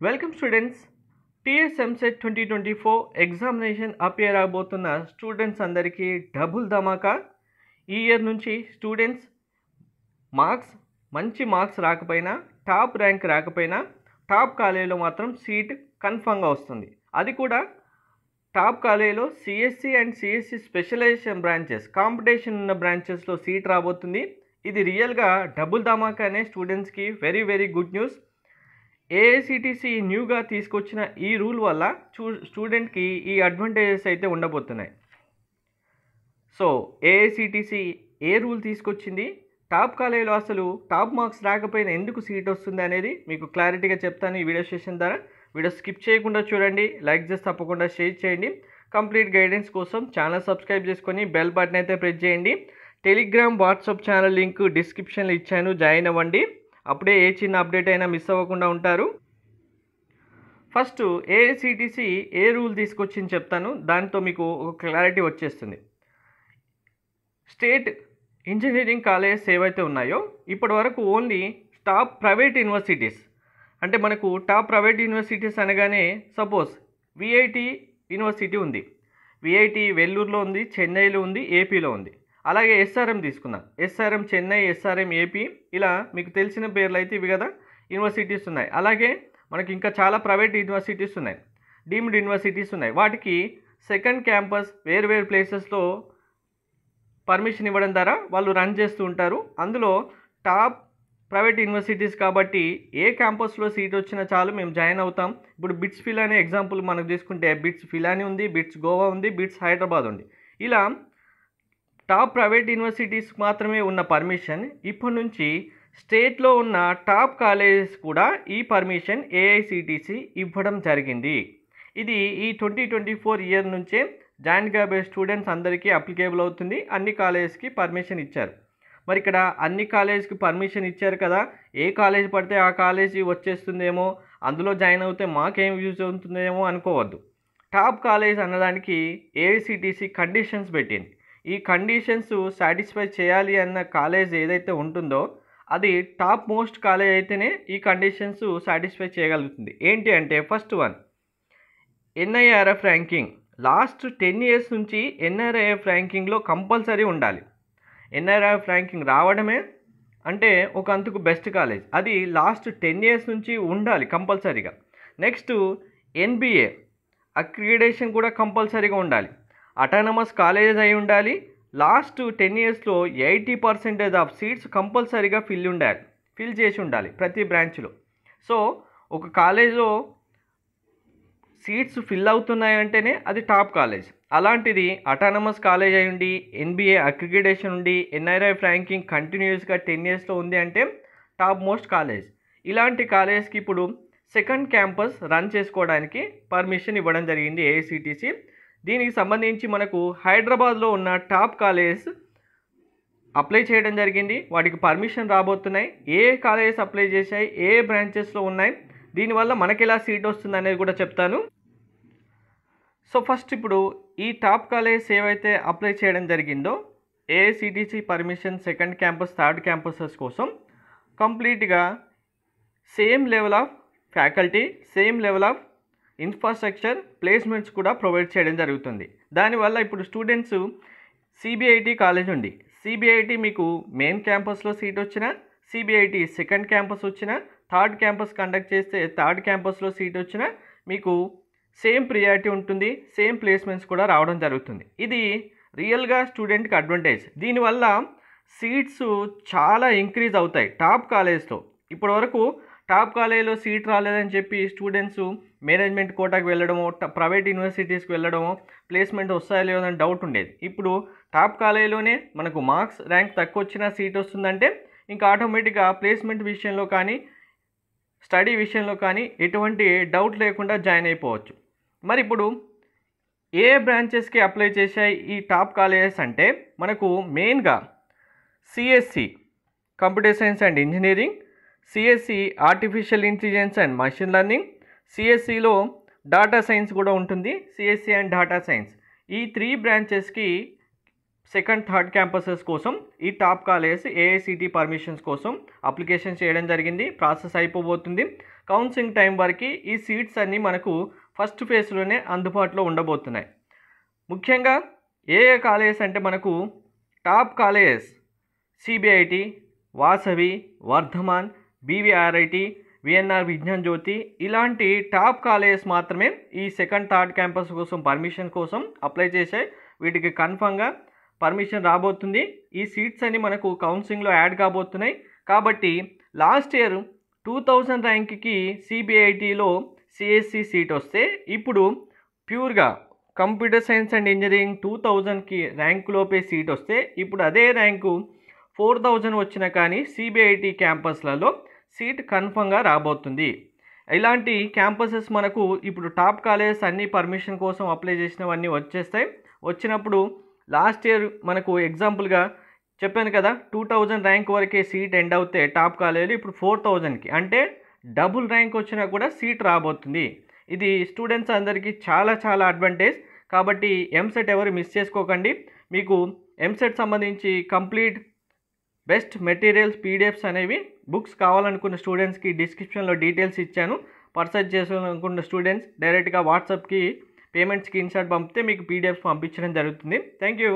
Welcome students. TS EAMCET 2024 examination appear అవబోతున్న students అందరికీ double ధమాకా. ఈ ఇయర్ నుంచి స్టూడెంట్స్ మంచి మార్క్స్ రాకపోయినా, టాప్ ర్యాంక్ రాకపోయినా, టాప్ కాలేజీలో మాత్రం సీట్ కన్ఫర్మ్గా వస్తుంది. అది కూడా టాప్ కాలేజీలో CSC and CSC specialisation branches, competition ఉన్న బ్రాంచెస్లో సీట్ రాబోతుంది. ఇది రియల్గా డబుల్ ధమాకా అనే స్టూడెంట్స్కి very very good news. AICTE న్యూగా తీసుకొచ్చిన ఈ రూల్ వల్ల స్టూడెంట్కి ఈ అడ్వాంటేజెస్ అయితే ఉండబోతున్నాయి. సో ఏఐసిటిసి ఏ రూల్ తీసుకొచ్చింది, టాప్ కాలేజీలో అసలు టాప్ మార్క్స్ రాకపోయినా ఎందుకు సీట్ వస్తుంది అనేది మీకు క్లారిటీగా చెప్తాను ఈ వీడియో సెషన్ ద్వారా. వీడియో స్కిప్ చేయకుండా చూడండి, లైక్ చేసి తప్పకుండా షేర్ చేయండి. కంప్లీట్ గైడెన్స్ కోసం ఛానల్ సబ్స్క్రైబ్ చేసుకొని బెల్ బటన్ అయితే ప్రెస్ చేయండి. టెలిగ్రామ్, వాట్సాప్ ఛానల్ లింక్ డిస్క్రిప్షన్లో ఇచ్చాను, జాయిన్ అవ్వండి. అప్పుడే ఏ చిన్న అప్డేట్ అయినా మిస్ అవ్వకుండా ఉంటారు. ఫస్ట్ ఏఐసిటిసి ఏ రూల్ తీసుకొచ్చింది చెప్తాను, దాంతో మీకు ఒక క్లారిటీ వచ్చేస్తుంది. స్టేట్ ఇంజనీరింగ్ కాలేజెస్ ఏవైతే ఉన్నాయో ఇప్పటి వరకు ఓన్లీ టాప్ ప్రైవేట్ యూనివర్సిటీస్, అంటే మనకు టాప్ ప్రైవేట్ యూనివర్సిటీస్ అనగానే సపోజ్ విఐటి యూనివర్సిటీ ఉంది. విఐటి వెల్లూరులో ఉంది, చెన్నైలో ఉంది, ఏపీలో ఉంది. అలాగే ఎస్ఆర్ఎం తీసుకుందాం. ఎస్ఆర్ఎం చెన్నై, ఎస్ఆర్ఎం ఏపీ, ఇలా మీకు తెలిసిన పేర్లు అయితే ఇవి కదా యూనివర్సిటీస్ ఉన్నాయి. అలాగే మనకి ఇంకా చాలా ప్రైవేట్ యూనివర్సిటీస్ ఉన్నాయి, డీమ్డ్ యూనివర్సిటీస్ ఉన్నాయి. వాటికి సెకండ్ క్యాంపస్ వేరు ప్లేసెస్లో పర్మిషన్ ఇవ్వడం ద్వారా వాళ్ళు రన్ చేస్తూ ఉంటారు. అందులో టాప్ ప్రైవేట్ యూనివర్సిటీస్ కాబట్టి ఏ క్యాంపస్లో సీట్ వచ్చినా చాలు మేము జాయిన్ అవుతాం. ఇప్పుడు బిట్స్ ఫిల్ అనే ఎగ్జాంపుల్ మనకు తీసుకుంటే బిట్స్ ఫిలాని ఉంది, బిట్స్ గోవా ఉంది, బిట్స్ హైదరాబాద్ ఉంది. ఇలా టాప్ ప్రైవేట్ యూనివర్సిటీస్ మాత్రమే ఉన్న పర్మిషన్ ఇప్పటి నుంచి స్టేట్లో ఉన్న టాప్ కాలేజెస్ కూడా ఈ పర్మిషన్ ఏఐసిటిసి ఇవ్వడం జరిగింది. ఇది ఈ 2024 ఇయర్ నుంచే జాయిన్ కాబోయే స్టూడెంట్స్ అందరికీ అప్లికేబుల్ అవుతుంది. అన్ని కాలేజెస్కి పర్మిషన్ ఇచ్చారు. మరి ఇక్కడ అన్ని కాలేజెస్కి పర్మిషన్ ఇచ్చారు కదా, ఏ కాలేజ్ పడితే ఆ కాలేజీ వచ్చేస్తుందేమో, అందులో జాయిన్ అవుతే మాకేం యూజ్ అవుతుందేమో అనుకోవద్దు. టాప్ కాలేజ్ అన్నదానికి ఏఐసిటిసి కండిషన్స్ పెట్టింది. ఈ కండిషన్స్ సాటిస్ఫై చేయాలి అన్న కాలేజ్ ఏదైతే ఉంటుందో అది టాప్ మోస్ట్ కాలేజ్ అయితేనే ఈ కండిషన్స్ సాటిస్ఫై చేయగలుగుతుంది. ఏంటి అంటే first one, NIRF ranking. Last 10 years నుంచి ఎన్ఆర్ఐఎఫ్ ర్యాంకింగ్లో కంపల్సరీ ఉండాలి. ఎన్ఆర్ఐఎఫ్ ర్యాంకింగ్ రావడమే అంటే ఒక అంతకు బెస్ట్ కాలేజ్, అది లాస్ట్ 10 ఇయర్స్ నుంచి ఉండాలి కంపల్సరీగా. నెక్స్ట్ ఎన్బిఏ అక్రిడేషన్ కూడా కంపల్సరీగా ఉండాలి. అటానమస్ కాలేజెస్ అయి ఉండాలి. లాస్ట్ 10 ఇయర్స్లో 80% ఆఫ్ సీట్స్ కంపల్సరీగా ఫిల్ చేసి ఉండాలి ప్రతి బ్రాంచ్లో. సో ఒక కాలేజ్లో సీట్స్ ఫిల్ అవుతున్నాయంటేనే అది టాప్ కాలేజ్. అలాంటిది అటానమస్ కాలేజ్ అయి ఉండి, ఎన్బిఏ అక్రిడిటేషన్ ఉండి, ఎన్ఆర్ఐఎఫ్ ర్యాంకింగ్ కంటిన్యూస్గా 10 ఇయర్స్లో ఉంది అంటే టాప్ మోస్ట్ కాలేజ్. ఇలాంటి కాలేజ్కి ఇప్పుడు సెకండ్ క్యాంపస్ రన్ చేసుకోవడానికి పర్మిషన్ ఇవ్వడం జరిగింది ఏఐసిటిసి. దీనికి సంబంధించి మనకు హైదరాబాద్లో ఉన్న టాప్ కాలేజెస్ అప్లై చేయడం జరిగింది, వాటికి పర్మిషన్ రాబోతున్నాయి. ఏ కాలేజెస్ అప్లై చేశాయి, ఏ బ్రాంచెస్లో ఉన్నాయి, దీనివల్ల మనకి ఎలా సీట్ వస్తుంది అనేది కూడా చెప్తాను. సో ఫస్ట్ ఇప్పుడు ఈ టాప్ కాలేజెస్ ఏవైతే అప్లై చేయడం జరిగిందో AICTE permission second campus, third campuses కోసం కంప్లీట్గా same level of faculty, same level of infrastructure, placements కూడా ప్రొవైడ్ చేయడం జరుగుతుంది. దానివల్ల ఇప్పుడు స్టూడెంట్స్ సిబిఐటి కాలేజ్ ఉంది, సిబిఐటి మీకు మెయిన్ క్యాంపస్లో సీట్ వచ్చినా, సిబిఐటి సెకండ్ క్యాంపస్ వచ్చినా, థర్డ్ క్యాంపస్ కండక్ట్ చేస్తే థర్డ్ క్యాంపస్లో సీట్ వచ్చినా మీకు సేమ్ ప్రియారిటీ ఉంటుంది, సేమ్ ప్లేస్మెంట్స్ కూడా రావడం జరుగుతుంది. ఇది రియల్గా స్టూడెంట్కి అడ్వాంటేజ్. దీనివల్ల సీట్స్ చాలా ఇంక్రీజ్ అవుతాయి టాప్ కాలేజ్లో. ఇప్పటి వరకు టాప్ కాలేజీలో సీట్ రాలేదని చెప్పి స్టూడెంట్స్ మేనేజ్మెంట్ కోటాకి వెళ్ళడమో, ప్రైవేట్ యూనివర్సిటీస్కి వెళ్ళడమో, ప్లేస్మెంట్ వస్తాయో లేదో అని డౌట్ ఉండేది. ఇప్పుడు టాప్ కాలేజీలోనే మనకు మార్క్స్ ర్యాంక్ తక్కువ వచ్చినా సీట్ వస్తుందంటే ఇంకా ఆటోమేటిక్గా ప్లేస్మెంట్ విషయంలో కానీ, స్టడీ విషయంలో కానీ ఎటువంటి డౌట్ లేకుండా జాయిన్ అయిపోవచ్చు. మరి ఇప్పుడు ఏ బ్రాంచెస్కి అప్లై చేశాయి ఈ టాప్ కాలేజెస్ అంటే మనకు మెయిన్గా CSE computer science and engineering, CSE artificial intelligence and machine learning, సిఎస్సిలో డాటా సైన్స్ కూడా ఉంటుంది, సిఎస్సి అండ్ డాటా సైన్స్. ఈ 3 బ్రాంచెస్కి సెకండ్ థర్డ్ క్యాంపసెస్ కోసం ఈ టాప్ కాలేజెస్ ఏఐసిటి పర్మిషన్స్ కోసం అప్లికేషన్ చేయడం జరిగింది. ప్రాసెస్ అయిపోబోతుంది. కౌన్సిలింగ్ టైం వరకు ఈ సీట్స్ అన్నీ మనకు ఫస్ట్ ఫేజ్లోనే అందుబాటులో ఉండబోతున్నాయి. ముఖ్యంగా ఏ ఏ కాలేజెస్ అంటే మనకు top colleges CBIT, Vasavi, Vardhaman, BVRIT, VNR Vignan Jyothi ఇలాంటి టాప్ కాలేజెస్ మాత్రమే ఈ సెకండ్ థర్డ్ క్యాంపస్ కోసం పర్మిషన్ కోసం అప్లై చేశాయి. వీటికి కన్ఫామ్గా పర్మిషన్ రాబోతుంది. ఈ సీట్స్ అన్ని మనకు కౌన్సిలింగ్లో యాడ్ కాబోతున్నాయి. కాబట్టి లాస్ట్ ఇయర్ 2000 ర్యాంక్కి సిబిఐటిలో సిఎస్సి సీట్ వస్తే ఇప్పుడు ప్యూర్గా కంప్యూటర్ సైన్స్ అండ్ ఇంజనీరింగ్ 2000కి ర్యాంకులోపే సీట్ వస్తే ఇప్పుడు అదే ర్యాంకు 4000 వచ్చినా కానీ సిబిఐటి క్యాంపస్లలో సీట్ కన్ఫర్మ్గా రాబోతుంది. ఇలాంటి క్యాంపసెస్ మనకు ఇప్పుడు టాప్ కాలేజెస్ అన్ని పర్మిషన్ కోసం అప్లై చేసినవన్నీ వచ్చేస్తాయి. వచ్చినప్పుడు లాస్ట్ ఇయర్ మనకు ఎగ్జాంపుల్గా చెప్పాను కదా 2000 ర్యాంక్ వరకే సీట్ ఎండ్ అవుతే టాప్ కాలేజీలు ఇప్పుడు 4000కి అంటే డబుల్ ర్యాంక్ వచ్చినా కూడా సీట్ రాబోతుంది. ఇది స్టూడెంట్స్ అందరికీ చాలా చాలా అడ్వాంటేజ్. కాబట్టి ఎంసెట్ ఎవరు మిస్ చేసుకోకండి. మీకు ఎంసెట్ సంబంధించి కంప్లీట్ బెస్ట్ మెటీరియల్స్ పీడిఎఫ్స్ అనేవి బుక్స్ కావాలనుకున్న స్టూడెంట్స్కి డిస్క్రిప్షన్లో డీటెయిల్స్ ఇచ్చాను. పర్చేజ్ చేసుకోవాలనుకున్న స్టూడెంట్స్ డైరెక్ట్గా వాట్సాప్కి పేమెంట్ స్క్రీన్ షాట్ పంపితే మీకు పీడిఎఫ్స్ పంపించడం జరుగుతుంది. Thank you.